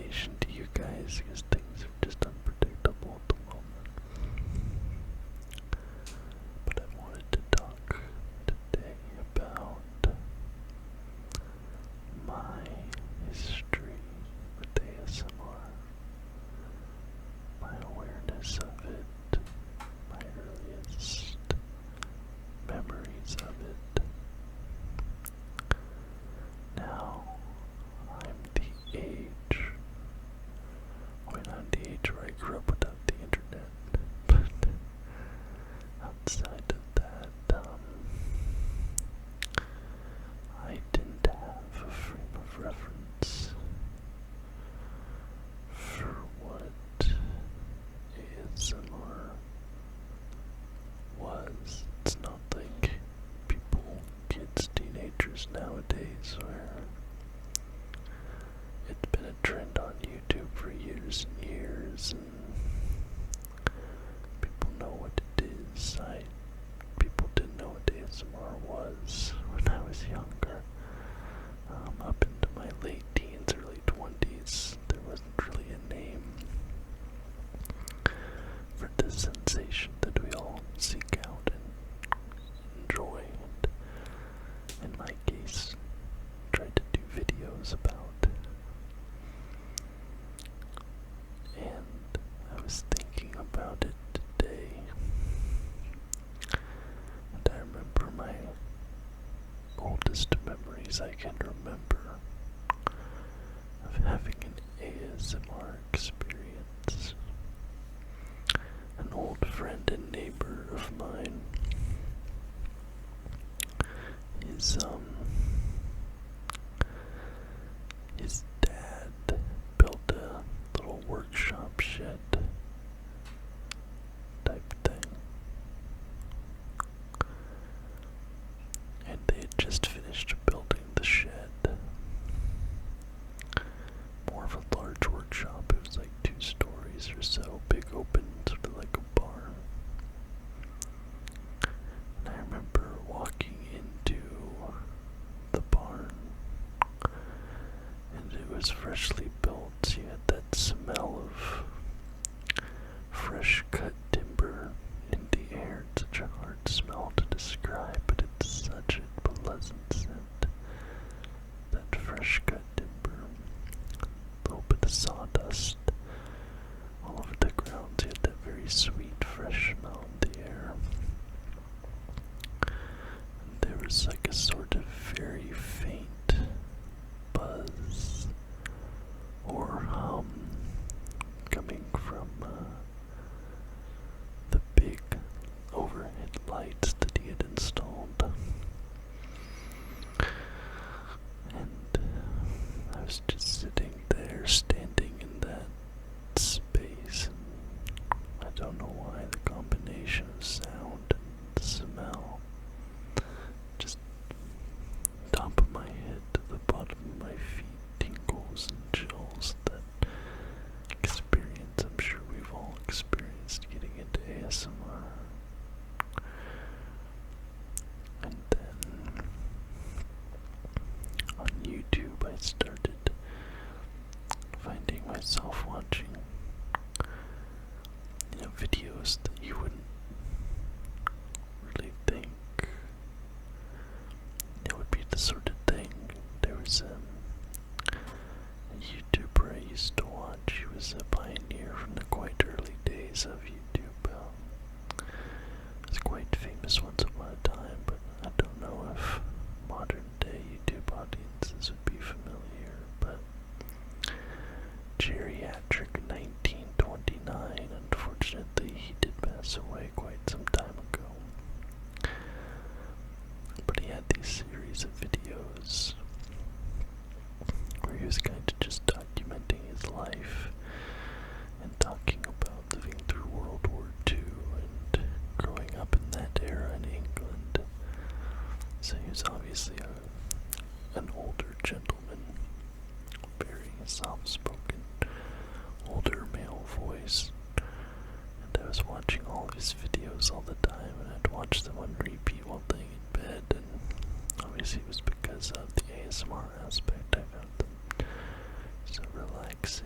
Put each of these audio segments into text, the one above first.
information to you guys because things are just unpredictable at the moment. But I wanted to talk today about my history with ASMR, my awareness of it, my earliest memories of it. Now, I'm the age, I'm the age where I grew up without the internet, but outside of that, I didn't have a frame of reference for what ASMR was. It's not like people, kids, teenagers nowadays where it's been a trend on YouTube for years and years, and people know what it is. People didn't know what ASMR was when I was younger. Up into my late teens, early 20s, there wasn't really a name for this sensation that we all seek out and enjoy, and in my case, tried to do videos about. And I was thinking about it today, and I remember my oldest memories I can remember of having an ASMR experience. An old friend and neighbor of mine, his dad built a little workshop shed type thing, and they had just finished building the shed. More of a large workshop. It was like 2 stories or so, big open, sort of like a barn. And I remember walking into the barn, and it was freshly built. So you had that smell of fresh cut timber in the air. It's such a hard smell to describe, but it's such a pleasant scent. That fresh cut timber, a little bit of sawdust all over the ground. So you had that very sweet, fresh smell in the air. And there was like a sort of very faint buzz or hum coming from the big overhead lights that he had installed. And I was just sitting there, standing in that space, and I don't know why the combination of sound and smell, just top of my head to the bottom of my feet, tingles and chills. That experience I'm sure we've all experienced getting into ASMR. And then on YouTube I started finding myself watching, videos that you wouldn't really think it would be the sort of thing. There was a YouTuber I used to watch. He was a pioneer from the quite early days of YouTube. He was quite famous once upon a time, but I don't know if modern day YouTube audiences would be familiar. But Geriatric 1929, unfortunately, he did pass away quite some time ago. But he had these series of videos where he was kind of just documenting his life and talking about living through World War II and growing up in that era in England. So he was obviously an older gentleman, very soft-spoken, older male voice. And I was watching all of his videos all the time, and I'd watch them on repeat while laying in bed, and obviously it was because of the ASMR aspect. I found them so relaxing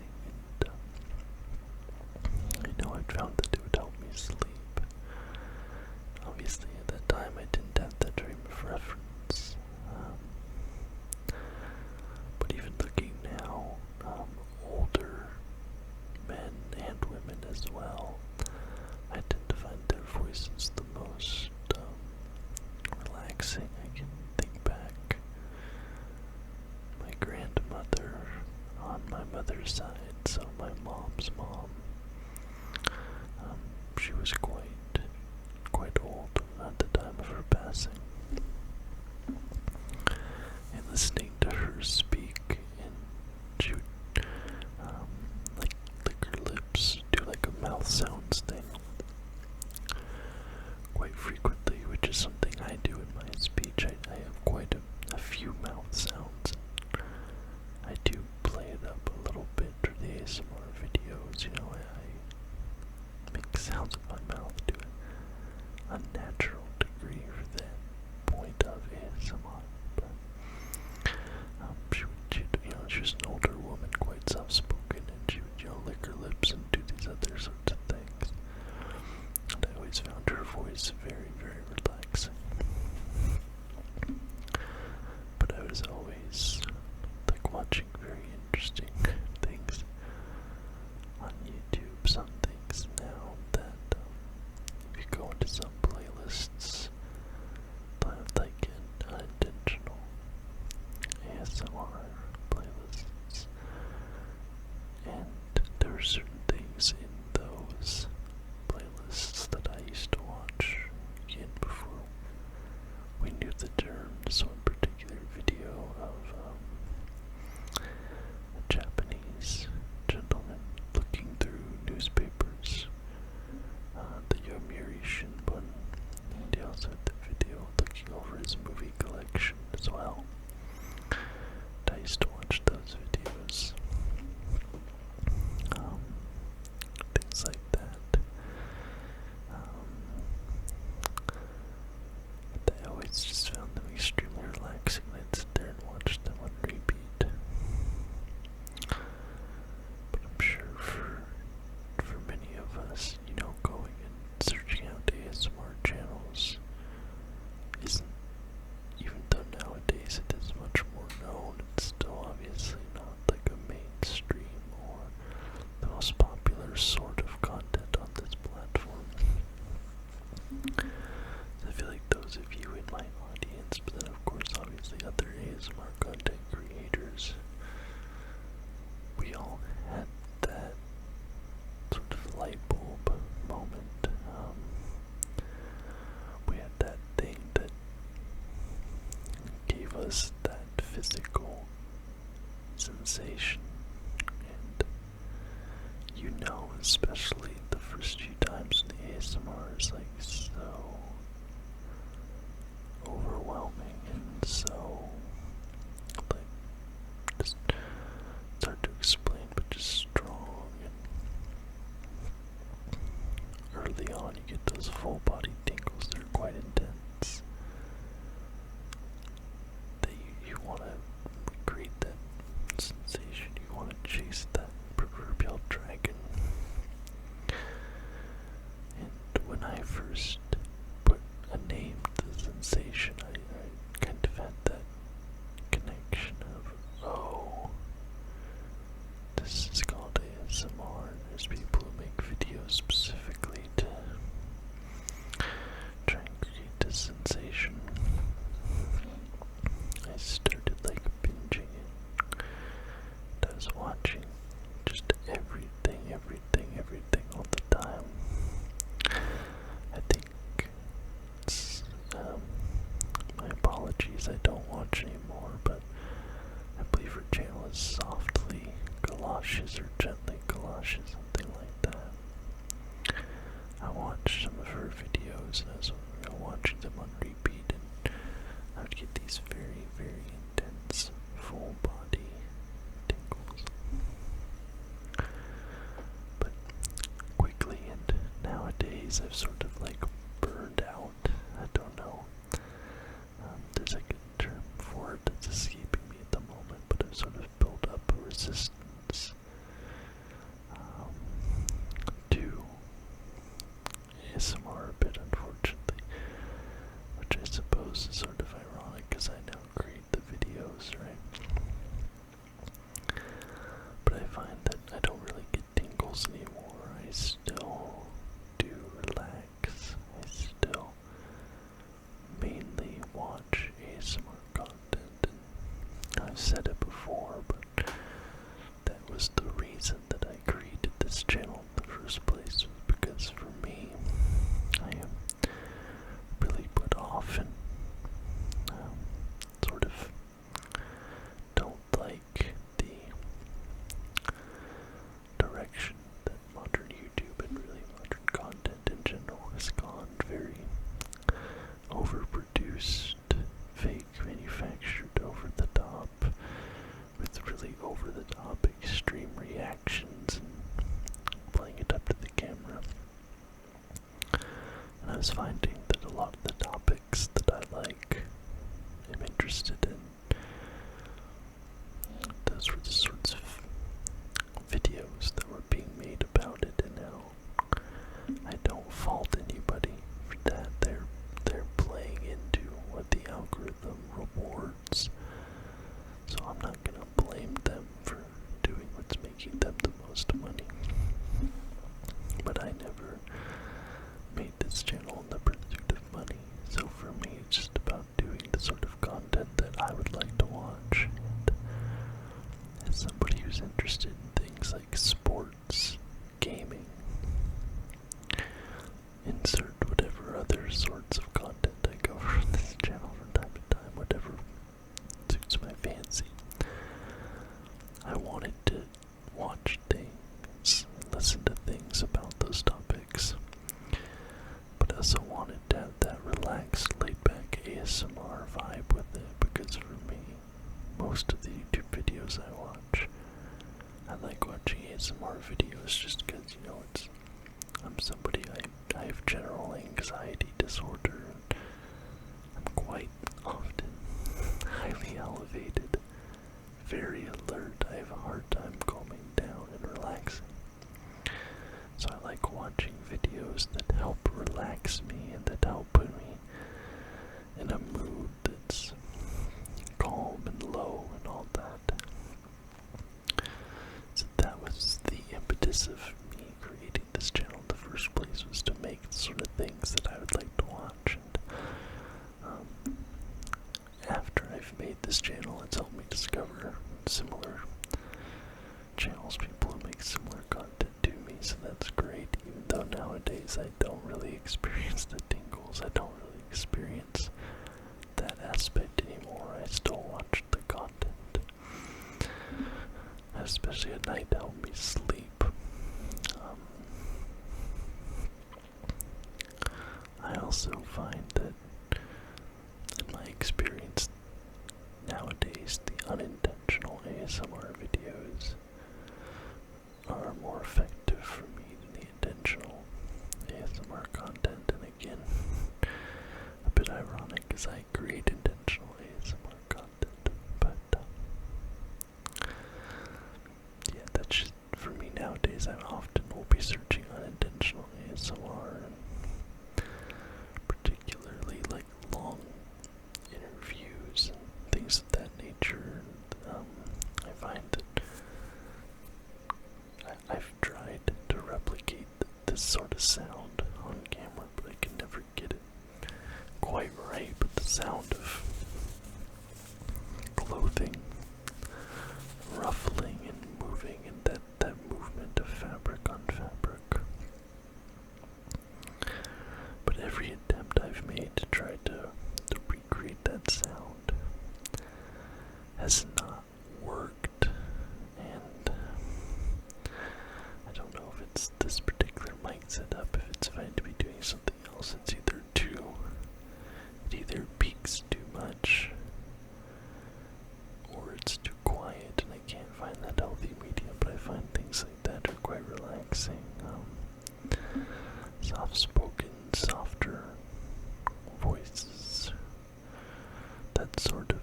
mother's side, so my mom's mom, she was quite old at the time of her passing. And listening to her speak, and she would like lick her lips, do like a mouth sounds thing quite frequently, which is something I do in my speech. I have quite a few mouth sounds. I do play it up a little bit for the ASMR videos, you know, I make sounds with my mouth to a unnatural degree for that point of ASMR, but she was an older woman, quite soft-spoken, and she would, lick her lips and do these other sorts of things, and I always found her voice very, very relaxing. But I was always like watching very interesting things on YouTube. Some things now that if you go into some playlists, they'll have like unintentional ASMR playlists, and there are certain things in those playlists that I used to watch again before we knew the term. So in particular video of a Japanese gentleman looking through newspapers, the Yomiuri Shimbun, and he also had the video looking over his movie collection as well. I used to watch those videos. Things like that. I always just found them extremely relaxing. I'd sit there and watch them on repeat. But I'm sure for many of us, going and searching out ASMR channels isn't, even though nowadays it is much more known, it's still obviously not like a mainstream or the most popular sort of content on this platform. So I feel like those of you in my audience, but then of course obviously other ASMR content creators, we all had that sort of light bulb moment. We had that thing that gave us that physical sensation, and especially the first few times in the ASMR is like so overwhelming and so like just it's hard to explain, but just strong, and early on you get those full body tingles that are quite intense. That you want to recreate that sensation, you want to chase that proverbial dragon. And when I first put a name to the sensation, I kind of had that connection of, oh, this is called ASMR, and there's people who make videos specifically to try and create this sensation. I started like binging it. I was watching just everything all the time. I think it's, my apologies, I don't watch anymore, but I believe her channel is Softly Galoshes or Gently Galoshes, something like that. I watched some of her videos and I was watching them on repeat, and I would get these very, very intense full body tingles. But quickly, and nowadays I've sort of like burned out. I don't know. There's like a term for it that's escaping me at the moment, but I've sort of built up a resistance to ASMR a bit, unfortunately, which I suppose is sort of ironic because I now create the videos, right? But I find that I don't really get tingles anymore. I still do relax. I still mainly watch ASMR content, and I've said it before, but that was was finding that a lot of the topics that I am interested in, those were the sorts of videos that were being made about it, and now I don't fault anybody for that. They're playing into what the algorithm rewards, so I'm not gonna blame them for doing what's making them the most money. But I never made this channel in the pursuit of money, so for me it's just about doing the sort of content that I would like to watch. And as somebody who's interested in things like sports, gaming, insert whatever other sorts of content I cover on this channel from time to time, whatever suits my fancy. I wanted to watch things, listen to things about those topics, but I also wanted to have that relaxed, laid-back ASMR vibe with it, because for me, most of the YouTube videos I watch, I like watching ASMR videos just because, I'm somebody, I have general anxiety disorder, and I'm quite often highly elevated, very alert. I have a hard time calming down and relaxing. So I like watching videos that help relax me and that help put me in a mood that's calm and low and all that. So that was the impetus of me creating this channel in the first place, was to make the sort of things that I would like to watch. And after I've made this channel, it's helped me discover similar channels, people who make similar content to me, so that's great. Even though nowadays I don't really experience the tingles, I don't really experience that aspect anymore. I still watch the content, especially at night, to help me sleep. I also find that in my experience nowadays, the unintentional ASMR videos are more effective for me than the intentional ASMR content. And again, a bit ironic because I create intentional ASMR content, but yeah, that's just for me nowadays. I often will be searching unintentional ASMR, and particularly like long interviews and things of that nature. I find that I've tried to replicate this sort of sound on camera, but I can never get it quite right. But the sound of clothing ruffling and moving, and that movement of fabric on fabric. But every attempt I've made to try to recreate that sound has not worked, and I don't know if it's this particular mic setup, if it's fine to be doing something else. It either peaks too much, or it's too quiet, and I can't find that healthy medium. But I find things like that are quite relaxing. Soft-spoken, softer voices, that sort of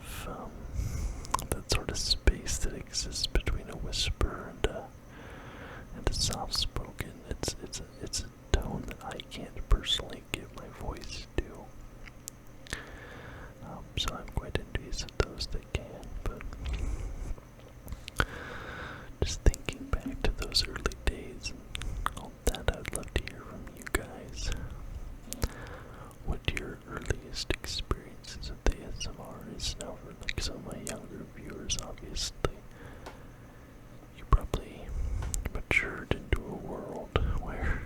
space that exists between a whisper and a soft-spoken. It's a tone that I can't personally give my voice to. So I'm quite envious of those that can. But just thinking back to those early days and all that, I'd love to hear from you guys. What your earliest experiences with ASMR is. Now, for like some of my younger viewers, obviously, you probably matured into a world where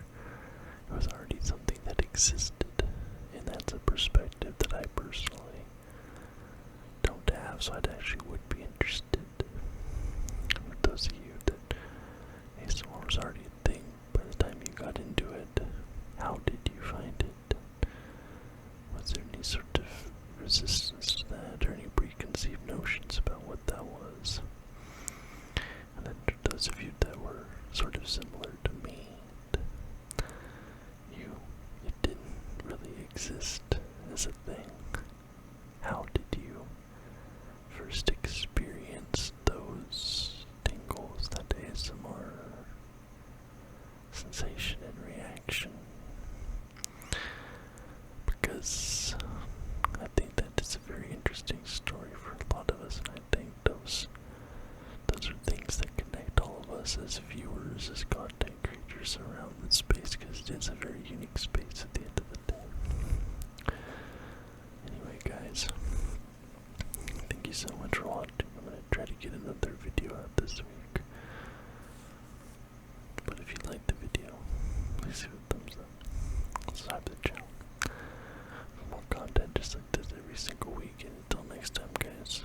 it was already something that existed, and that's a perspective that I personally don't have. So I actually would be interested, for those of you that ASMR was already a thing by the time you got into it, how did you find it? Was there any sort of resistance to that, or any preconceived notions about what that was? And then for those of you that were sort of similar to me, it didn't really this week. But if you liked the video, please give it a thumbs up. Subscribe to the channel for more content just like this every single week. And until next time, guys,